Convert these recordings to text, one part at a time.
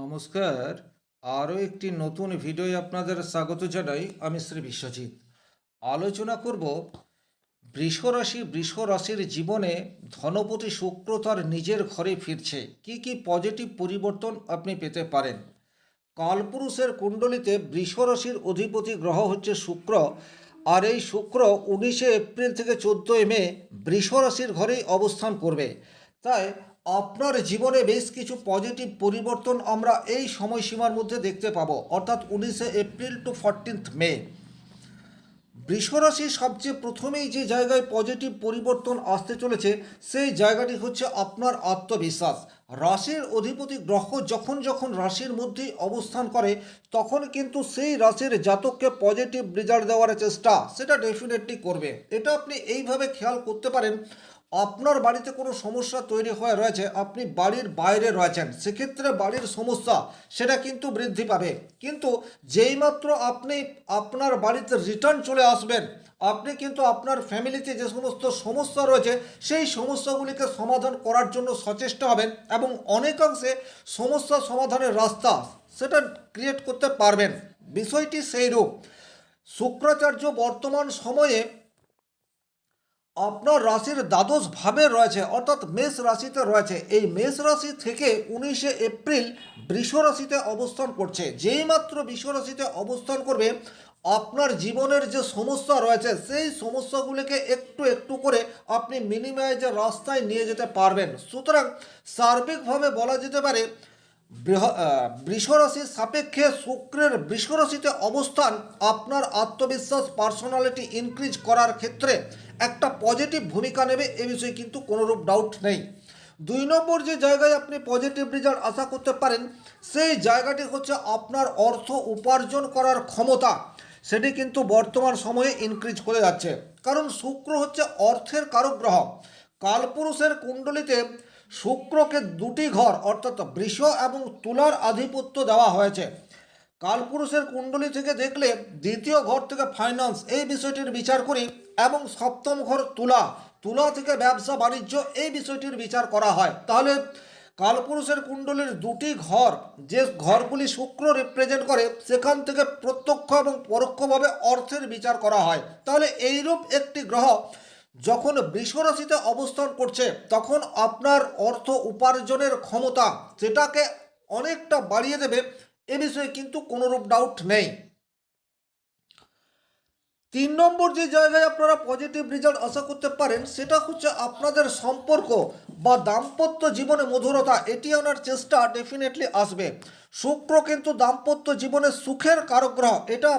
নমস্কার। আরও একটি নতুন ভিডিওয় আপনাদের স্বাগত জানাই। আমি শ্রী বিশ্বজিৎ। আলোচনা করব বৃষ রাশির জীবনে ধনপতি শুক্র তার নিজের ঘরে ফিরছে, কি কি পজিটিভ পরিবর্তন আপনি পেতে পারেন। কালপুরুষের কুণ্ডলিতে বৃষ রাশির অধিপতি গ্রহ হচ্ছে শুক্র, আর এই শুক্র 19 এপ্রিল থেকে 14 মে বৃষ রাশির ঘরেই অবস্থান করবে। তাই আপনার জীবনে বেশ কিছু পজিটিভ পরিবর্তন আমরা এই সময়সীমার মধ্যে দেখতে পাবো, অর্থাৎ 19 এপ্রিল টু 14 মে। বৃষরাশি সবচেয়ে প্রথমেই যে জায়গায় পজিটিভ পরিবর্তন আসতে চলেছে সেই জায়গাটি হচ্ছে আপনার আত্মবিশ্বাস। রাশির অধিপতি গ্রহ যখন যখন রাশির মধ্যেই অবস্থান করে তখন কিন্তু সেই রাশির জাতককে পজিটিভ রেজাল্ট দেওয়ার চেষ্টা সেটা ডেফিনেটলি করবে। এটা আপনি এইভাবে খেয়াল করতে পারেন, আপনার বাড়িতে কোনো সমস্যা তৈরি হয়ে রয়েছে, আপনি বাড়ির বাইরে রয়েছেন, সেক্ষেত্রে বাড়ির সমস্যা সেটা কিন্তু বৃদ্ধি পাবে। কিন্তু যেইমাত্র আপনি আপনার বাড়িতে রিটার্ন চলে আসবেন, আপনি কিন্তু আপনার ফ্যামিলিতে যে সমস্ত সমস্যা রয়েছে সেই সমস্যাগুলিকে সমাধান করার জন্য সচেষ্ট হবেন এবং অনেকাংশে সমস্যা সমাধানের রাস্তা সেটা ক্রিয়েট করতে পারবেন। বিষয়টি সেইরূপ। শুক্রাচার্য বর্তমান সময়ে আপনার রাশির দ্বাদশ ভাবে রয়েছে, অর্থাৎ মেষ রাশিতে রয়েছে। এই মেষ রাশি থেকে 19 এপ্রিল বৃষ রাশিতে অবস্থান করছে। যেই মাত্র বৃষ রাশিতে অবস্থান করবে আপনার জীবনের যে সমস্যা রয়েছে সেই সমস্যাগুলিকে একটু একটু করে আপনি মিনিমাইজের রাস্তায় নিয়ে যেতে পারবেন। সুতরাং সার্বিকভাবে বলা যেতে পারে বৃষরাশির সাপেক্ষে শুক্রের বৃষরাশিতে অবস্থান আপনার আত্মবিশ্বাস পার্সোনালিটি ইনক্রিজ করার ক্ষেত্রে একটা পজিটিভ ভূমিকা নেবে, এ বিষয়ে কিন্তু কোনোরূপ ডাউট নেই। 2 নম্বর যে জায়গায় আপনি পজিটিভ রেজাল্ট আশা করতে পারেন সেই জায়গাটি হচ্ছে আপনার অর্থ উপার্জন করার ক্ষমতা, সেটি কিন্তু বর্তমান সময়ে ইনক্রিজ করে যাচ্ছে। কারণ শুক্র হচ্ছে অর্থের কারক গ্রহ। কালপুরুষের কুণ্ডলিতে শুক্রকে দুটি ঘর অর্থাৎ বৃষ এবং তুলার আধিপত্য দেওয়া হয়েছে। কালপুরুষের কুণ্ডলী থেকে দেখলে দ্বিতীয় ঘর থেকে ফাইন্যান্স এই বিষয়টির বিচার করি এবং সপ্তম ঘর তুলা, তুলা থেকে ব্যবসা বাণিজ্য এই বিষয়টির বিচার করা হয়। তাহলে কালপুরুষের কুণ্ডলীর দুটি ঘর, যে ঘরগুলি শুক্র রিপ্রেজেন্ট করে, সেখান থেকে প্রত্যক্ষ এবং পরোক্ষভাবে অর্থের বিচার করা হয়। তাহলে এইরূপ একটি গ্রহ যখন বৃষরাশিতে অবস্থান করছে তখন আপনার অর্থ উপার্জনের ক্ষমতা সেটাকে অনেকটা বাড়িয়ে দেবে, এ বিষয়ে কিন্তু কোনোরূপ ডাউট নেই। 3 নম্বর যে জায়গায় আপনারা পজিটিভ রেজাল্ট আশা করতে পারেন সেটা হচ্ছে আপনাদের সম্পর্ক বা দাম্পত্য জীবনে মধুরতা, এটি আনার চেষ্টা ডেফিনেটলি আসবে। শুক্র কিন্তু দাম্পত্য জীবনে সুখের কারক গ্রহ, এটা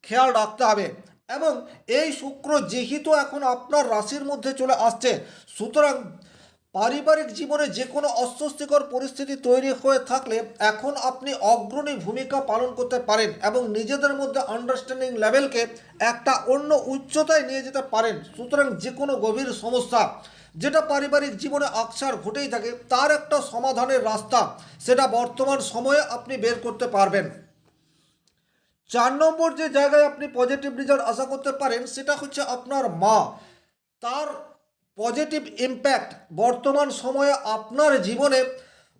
খেয়াল রাখতে হবে। এবং এই শুক্র যেহেতু এখন আপনার রাশির মধ্যে চলে আসছে, সুতরাং পারিবারিক জীবনে যে কোনো অস্বস্তিকর পরিস্থিতি তৈরি হয়ে থাকলে এখন আপনি অগ্রণী ভূমিকা পালন করতে পারেন এবং নিজেদের মধ্যে আন্ডারস্ট্যান্ডিং লেভেলকে একটা অন্য উচ্চতায় নিয়ে যেতে পারেন। সুতরাং যে কোনো গভীর সমস্যা যেটা পারিবারিক জীবনে আকছার ঘটেই থাকে তার একটা সমাধানের রাস্তা সেটা বর্তমান সময়ে আপনি বের করতে পারবেন। 4 নম্বর যে জায়গায় আপনি পজিটিভ রেজাল্ট আশা করতে পারেন সেটা হচ্ছে আপনার মা, তার পজিটিভ ইম্প্যাক্ট বর্তমান সময়ে আপনার জীবনে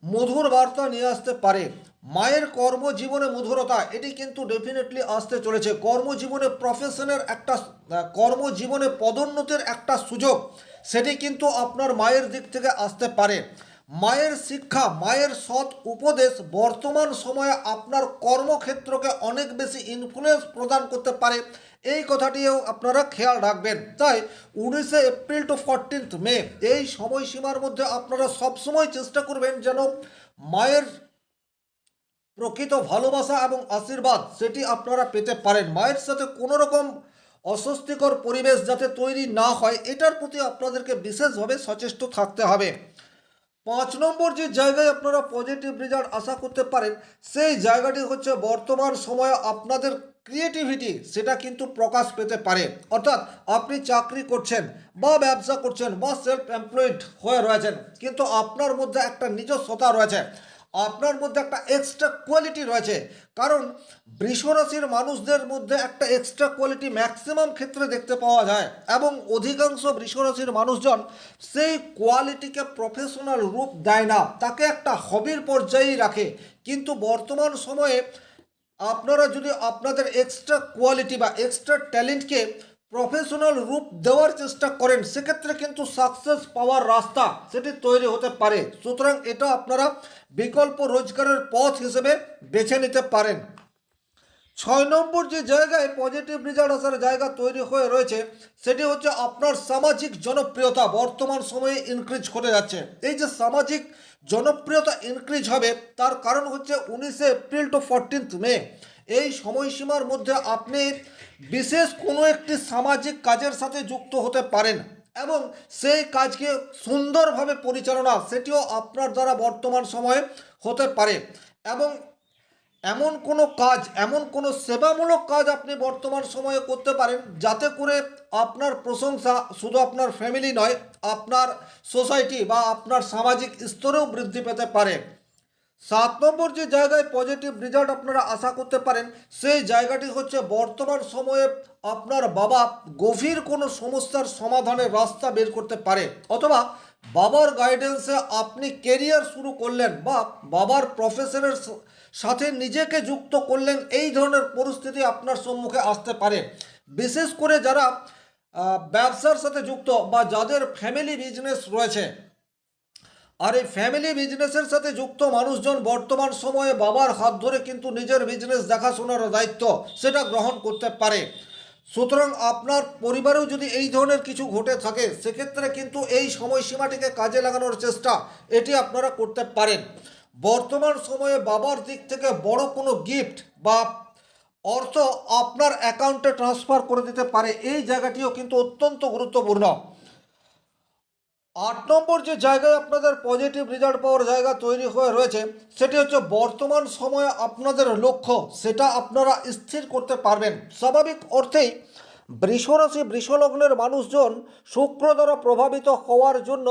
মধুর বার্তা নিয়ে আসতে পারে। মায়ের কর্মজীবনে মধুরতা এটি কিন্তু ডেফিনেটলি আসতে চলেছে। কর্মজীবনে প্রফেশনের একটা কর্মজীবনে পদোন্নতির একটা সুযোগ সেটি কিন্তু আপনার মায়ের দিক থেকে আসতে পারে। মায়ের শিক্ষা, মায়ের সৎ উপদেশ বর্তমান সময়ে আপনার কর্মক্ষেত্রকে অনেক বেশি ইনফ্লুয়েন্স প্রদান করতে পারে, এই কথাটিও আপনারা খেয়াল রাখবেন। তাই 19 এপ্রিল টু 14 মে এই সময়সীমার মধ্যে আপনারা সবসময় চেষ্টা করবেন যেন মায়ের প্রকৃত ভালোবাসা এবং আশীর্বাদ সেটি আপনারা পেতে পারেন। মায়ের সাথে কোনো রকম অস্বস্তিকর পরিবেশ যাতে তৈরি না হয় এটার প্রতি আপনাদেরকে বিশেষভাবে সচেষ্ট থাকতে হবে। 5 নম্বর যে জায়গায় আপনারা পজিটিভ রেজাল্ট আশা করতে পারেন সেই জায়গাটি হচ্ছে বর্তমান সময়ে আপনাদের ক্রিয়েটিভিটি সেটা কিন্তু প্রকাশ পেতে পারে। অর্থাৎ আপনি চাকরি করছেন বা ব্যবসা করছেন বা সেলফ এমপ্লয়েড হয়ে রয়েছেন, কিন্তু আপনার মধ্যে একটা নিজস্বতা রয়েছে, আপনার মধ্যে একটা এক্সট্রা কোয়ালিটি রয়েছে। কারণ বৃষ রাশির মানুষদের মধ্যে একটা এক্সট্রা কোয়ালিটি ম্যাক্সিমাম ক্ষেত্রে দেখতে পাওয়া যায়, এবং অধিকাংশ বৃষ রাশির মানুষজন সেই কোয়ালিটিকে প্রফেশনাল রূপ দেয় না, তাকে একটা হবির পর্যায়েই রাখে। কিন্তু বর্তমান সময়ে আপনারা যদি আপনাদের এক্সট্রা কোয়ালিটি বা এক্সট্রা ট্যালেন্টকে প্রফেশনাল রূপ দেওয়ার চেষ্টা করেন, সেক্ষেত্রে কিন্তু সাকসেস পাওয়ার রাস্তা সেটি তৈরি হতে পারে। সুতরাং এটা আপনারা বিকল্প রোজগারের পথ হিসেবে বেছে নিতে পারেন। 6 নম্বর যে জায়গায় পজিটিভ রেজাল্ট আসার জায়গা তৈরি হয়ে রয়েছে, সেটি হচ্ছে আপনার সামাজিক জনপ্রিয়তা বর্তমান সময়ে ইনক্রিজ করে যাচ্ছে। এই যে সামাজিক জনপ্রিয়তা ইনক্রিজ হবে, তার কারণ হচ্ছে 19 এপ্রিল টু 14 মে। এই সময়সীমার মধ্যে আপনি বিশেষ কোনো একটি সামাজিক কাজের সাথে যুক্ত হতে পারেন, এবং সেই কাজকে সুন্দরভাবে পরিচালনা সেটিও আপনার দ্বারা বর্তমান সময়ে হতে পারে। এবং এমন কোনো কাজ, এমন কোনো সেবামূলক কাজ আপনি বর্তমান সময়ে করতে পারেন, যাতে করে আপনার প্রশংসা শুধু আপনার ফ্যামিলি নয়, আপনার সোসাইটি বা আপনার সামাজিক স্তরেও বৃদ্ধি পেতে পারে। 7 নম্বর যে জায়গায় পজিটিভ রেজাল্ট আপনারা আশা করতে পারেন, সেই জায়গাটি হচ্ছে বর্তমান সময়ে আপনার বাবা গভীর কোনো সমস্যার সমাধানের রাস্তা বের করতে পারে, অথবা বাবার গাইডেন্সে আপনি কেরিয়ার শুরু করলেন বা বাবার প্রফেশনের সাথে নিজেকে যুক্ত করলেন। এই ধরনের পরিস্থিতি আপনার সম্মুখে আসতে পারে। বিশেষ করে যারা ব্যবসার সাথে যুক্ত বা যাদের ফ্যামিলি বিজনেস রয়েছে, আর এই ফ্যামিলি বিজনেসের সাথে যুক্ত মানুষজন বর্তমান সময়ে বাবার হাত ধরে কিন্তু নিজের বিজনেস দেখাশোনার দায়িত্ব সেটা গ্রহণ করতে পারে। সুতরাং আপনার পরিবারেও যদি এই ধরনের কিছু ঘটে থাকে, সেক্ষেত্রে কিন্তু এই সময়সীমাটিকে কাজে লাগানোর চেষ্টা এটি আপনারা করতে পারেন। বর্তমান সময়ে বাবার দিক থেকে বড় কোনো গিফট বা অর্থ আপনার অ্যাকাউন্টে ট্রান্সফার করে দিতে পারে, এই জায়গাটিও কিন্তু অত্যন্ত গুরুত্বপূর্ণ। 8 নম্বর যে জায়গায় আপনাদের পজিটিভ রেজাল্ট পাওয়ার জায়গা তৈরি হয়ে রয়েছে, সেটি হচ্ছে বর্তমান সময়ে আপনাদের লক্ষ্য সেটা আপনারা স্থির করতে পারবেন। স্বাভাবিক অর্থেই বৃষরাশি বৃষলগ্নের মানুষজন শুক্র দ্বারা প্রভাবিত হওয়ার জন্য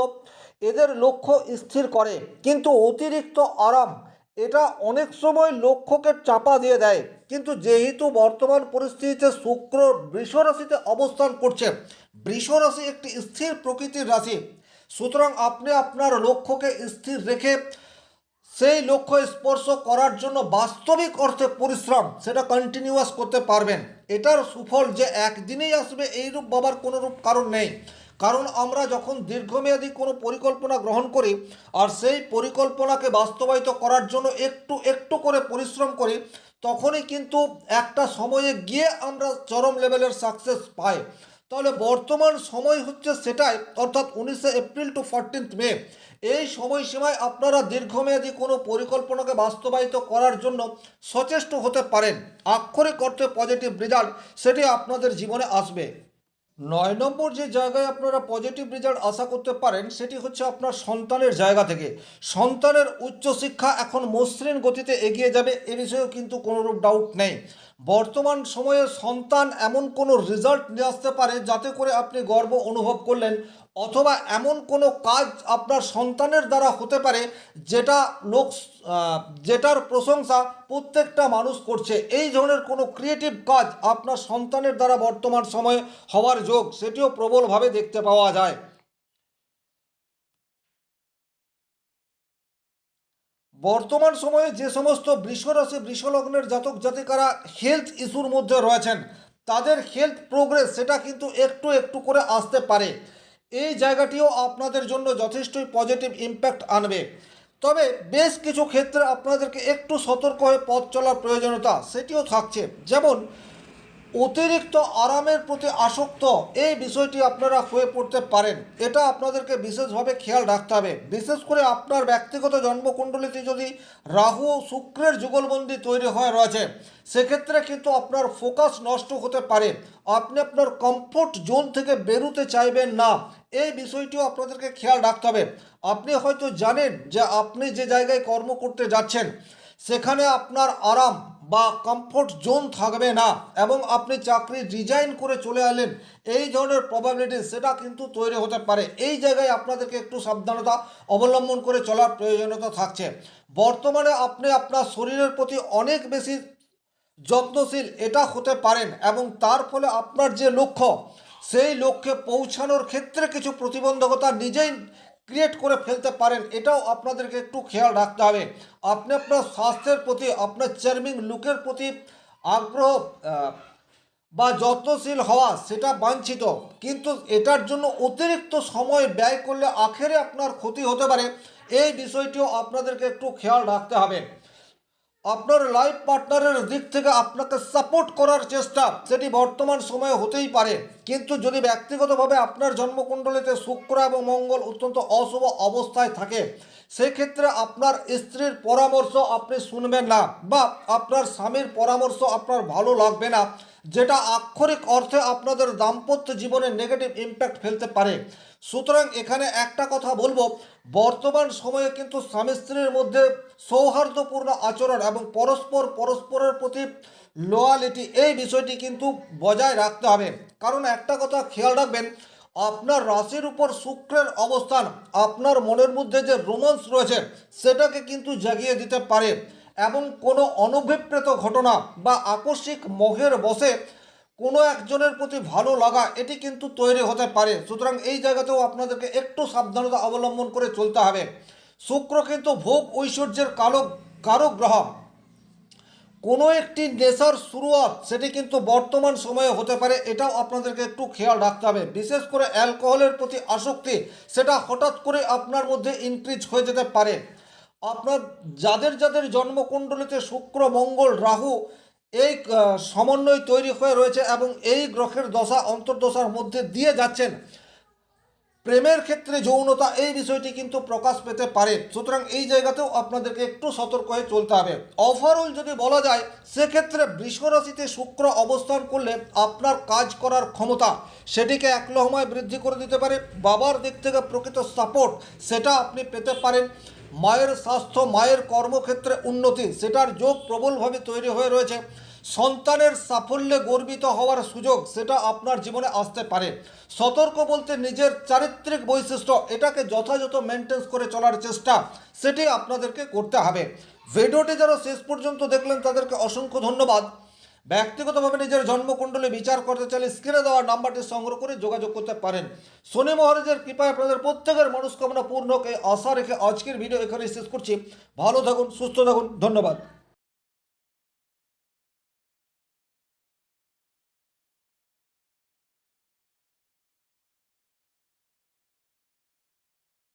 এদের লক্ষ্য স্থির করে, কিন্তু অতিরিক্ত আরাম এটা অনেক সময় লক্ষ্যকে চাপা দিয়ে দেয়। কিন্তু যেহেতু বর্তমান পরিস্থিতিতে শুক্র বৃষরাশিতে অবস্থান করছে, বৃষরাশি একটি স্থির প্রকৃতির রাশি, সুতরাং আপনি আপনার লক্ষ্যকে স্থির রেখে সেই লক্ষ্য স্পর্শ করার জন্য বাস্তবিক অর্থে পরিশ্রম সেটা কন্টিনিউয়াস করতে পারবেন। এটার সুফল যে একদিনেই আসবে এইরূপ ভাবার কোনোরূপ কারণ নেই। কারণ আমরা যখন দীর্ঘমেয়াদী কোনো পরিকল্পনা গ্রহণ করি আর সেই পরিকল্পনাকে বাস্তবায়িত করার জন্য একটু একটু করে পরিশ্রম করি, তখনই কিন্তু একটা সময়ে গিয়ে আমরা চরম লেভেলের সাকসেস পাই। তাহলে বর্তমান সময় হচ্ছে সেটাই, অর্থাৎ 19 এপ্রিল টু 14 মে। এই সময়সীমায় আপনারা দীর্ঘমেয়াদী কোনো পরিকল্পনাকে বাস্তবায়িত করার জন্য সচেষ্ট হতে পারেন। আক্ষরিক অর্থে পজিটিভ রেজাল্ট সেটি আপনাদের জীবনে আসবে। 9 নম্বর যে জায়গায় আপনারা পজিটিভ রেজাল্ট আশা করতে পারেন, সেটি হচ্ছে আপনার সন্তানের জায়গা থেকে। সন্তানের উচ্চশিক্ষা এখন মসৃণ গতিতে এগিয়ে যাবে, এ বিষয়েও কিন্তু কোনোরূপ ডাউট নেই। বর্তমান সময়ে সন্তান এমন কোনো রেজাল্ট নিয়ে আসতে পারে যাতে করে আপনি গর্ব অনুভব করলেন, অথবা এমন কোনো কাজ আপনার সন্তানের দ্বারা হতে পারে যেটা লোক যেটার প্রশংসা প্রত্যেকটা মানুষ করছে। এই ধরনের কোনো ক্রিয়েটিভ কাজ আপনার সন্তানের দ্বারা বর্তমান সময়ে হওয়ার যোগ সেটিও প্রবলভাবে দেখতে পাওয়া যায়। বর্তমান সময়ে যে সমস্ত বৃষরাশি বৃষলগ্নের জাতক জাতিকারা হেলথ ইস্যুর মধ্যে রয়েছেন, তাদের হেলথ প্রোগ্রেস সেটা কিন্তু একটু একটু করে আসতে পারে। এই জায়গাটিও আপনাদের জন্য যথেষ্টই পজিটিভ ইম্প্যাক্ট আনবে। তবে বেশ কিছু ক্ষেত্রে আপনাদেরকে একটু সতর্ক হয়ে পথ চলার প্রয়োজনীয়তা সেটিও থাকছে, যেমন অতিরিক্ত আরামের প্রতি আসক্ত এই বিষয়টি আপনারা হয়ে পড়তে পারেন। এটা আপনাদেরকে বিশেষভাবে খেয়াল রাখতে হবে। বিশেষ করে আপনার ব্যক্তিগত জন্মকুণ্ডলিতে যদি রাহু ও শুক্রের যুগলবন্দি তৈরি হয়ে রয়েছে, সেক্ষেত্রে কিন্তু আপনার ফোকাস নষ্ট হতে পারে। আপনি আপনার কমফোর্ট জোন থেকে বেরোতে চাইবেন না, এই বিষয়টিও আপনাদেরকে খেয়াল রাখতে হবে। আপনি হয়তো জানেন যে আপনি যে জায়গায় কর্ম করতে যাচ্ছেন সেখানে আপনার আরাম বা কমফোর্ট জোন থাকবে না এবং আপনি চাকরি রিজাইন করে চলে এলেন, এই ধরনের প্রবাবিলিটি সেটা কিন্তু তৈরি হতে পারে। এই জায়গায় আপনাদেরকে একটু সাবধানতা অবলম্বন করে চলার প্রয়োজনীয়তা থাকছে। বর্তমানে আপনি আপনার শরীরের প্রতি অনেক বেশি যত্নশীল এটা হতে পারেন এবং তার ফলে আপনার যে লক্ষ্য সেই লক্ষ্যে পৌঁছানোর ক্ষেত্রে কিছু প্রতিবন্ধকতা নিজেই ক্রিয়েট করে ফেলতে পারেন, এটাও আপনাদেরকে একটু খেয়াল রাখতে হবে। আপনি আপনার স্বাস্থ্যের প্রতি, আপনার চার্মিং লুকের প্রতি আগ্রহ বা যত্নশীল হওয়া সেটা বাঞ্ছিত, কিন্তু এটার জন্য অতিরিক্ত সময় ব্যয় করলে আখেরে আপনার ক্ষতি হতে পারে। এই বিষয়টিও আপনাদেরকে একটু খেয়াল রাখতে হবে। আপনার লাইফ পার্টনারের দিক থেকে আপনাকে সাপোর্ট করার চেষ্টা সেটি বর্তমান সময়ে হতেই পারে, কিন্তু যদি ব্যক্তিগতভাবে আপনার জন্মকুণ্ডলিতে শুক্র এবং মঙ্গল অত্যন্ত অশুভ অবস্থায় থাকে, সেক্ষেত্রে আপনার স্ত্রীর পরামর্শ আপনি শুনবেন না বা আপনার স্বামীর পরামর্শ আপনার ভালো লাগবে না, যেটা আক্ষরিক অর্থে আপনাদের দাম্পত্য জীবনে নেগেটিভ ইম্প্যাক্ট ফেলতে পারে। সুতরাং এখানে একটা কথা বলবো, বর্তমান সময়ে কিন্তু স্বামী স্ত্রীর মধ্যে সৌহার্দ্যপূর্ণ আচরণ এবং পরস্পরের প্রতি লয়ালিটি এই বিষয়টি কিন্তু বজায় রাখতে হবে। কারণ একটা কথা খেয়াল রাখবেন, আপনার রাশির উপর শুক্রের অবস্থান আপনার মনের মধ্যে যে রোমান্স রয়েছে সেটাকে কিন্তু জাগিয়ে দিতে পারে এবং কোনো অনভিপ্রেত ঘটনা বা আকস্মিক মোহের বশে কোনো একজনের প্রতি ভালো লাগা এটি কিন্তু তৈরি হতে পারে। সুতরাং এই জায়গাতেও আপনাদেরকে একটু সাবধানতা অবলম্বন করে চলতে হবে। শুক্র কিন্তু ভোগ ঐশ্বর্যের কারক গ্রহ। কোনো একটি নেশার শুরুয়াত সেটি কিন্তু বর্তমান সময়ে হতে পারে, এটাও আপনাদেরকে একটু খেয়াল রাখতে হবে। বিশেষ করে অ্যালকোহলের প্রতি আসক্তি সেটা হঠাৎ করে আপনার মধ্যে ইনক্রিজ হয়ে যেতে পারে। আপনার যাদের যাদের জন্মকুণ্ডলিতে শুক্র মঙ্গল রাহু এই সমন্বয় তৈরি হয়ে রয়েছে এবং এই গ্রহের দশা অন্তর্দশার মধ্যে দিয়ে যাচ্ছেন, প্রেমের ক্ষেত্রে যৌনতা এই বিষয়টি কিন্তু প্রকাশ পেতে পারে। সুতরাং এই জায়গাতেও আপনাদেরকে একটু সতর্ক হয়ে চলতে হবে। ওভারঅল যদি বলা যায়, সেক্ষেত্রে বৃষরাশিতে শুক্র অবস্থান করলে আপনার কাজ করার ক্ষমতা সেটিকে এক লহমায় বৃদ্ধি করে দিতে পারে। বাবার দিক থেকে প্রকৃত সাপোর্ট সেটা আপনি পেতে পারেন। মায়ের স্বাস্থ্য, মায়ের কর্মক্ষেত্রে উন্নতি সেটার যোগ প্রবলভাবে তৈরি হয়ে রয়েছে। সন্তানের সাফল্যে গর্বিত হওয়ার সুযোগ সেটা আপনার জীবনে আসতে পারে। সতর্ক বলতে নিজের চারিত্রিক বৈশিষ্ট্য এটাকে যথাযথ মেনটেন্স করে চলার চেষ্টা সেটি আপনাদেরকে করতে হবে। ভিডিওটি যারা শেষ পর্যন্ত দেখলেন তাদেরকে অসংখ্য ধন্যবাদ। ব্যক্তিগতভাবে নিজের জন্মকুণ্ডলী বিচার করতে চাইলে স্ক্রিনে দেওয়া নাম্বারটি সংগ্রহ করে যোগাযোগ করতে পারেন। শনি মহারাজের কৃপায় আপনাদের প্রত্যেকের মনস্কামনা পূর্ণ হোক এই আশা রেখে আজকের ভিডিও এখানে শেষ করছি। ভালো থাকুন, সুস্থ থাকুন, ধন্যবাদ।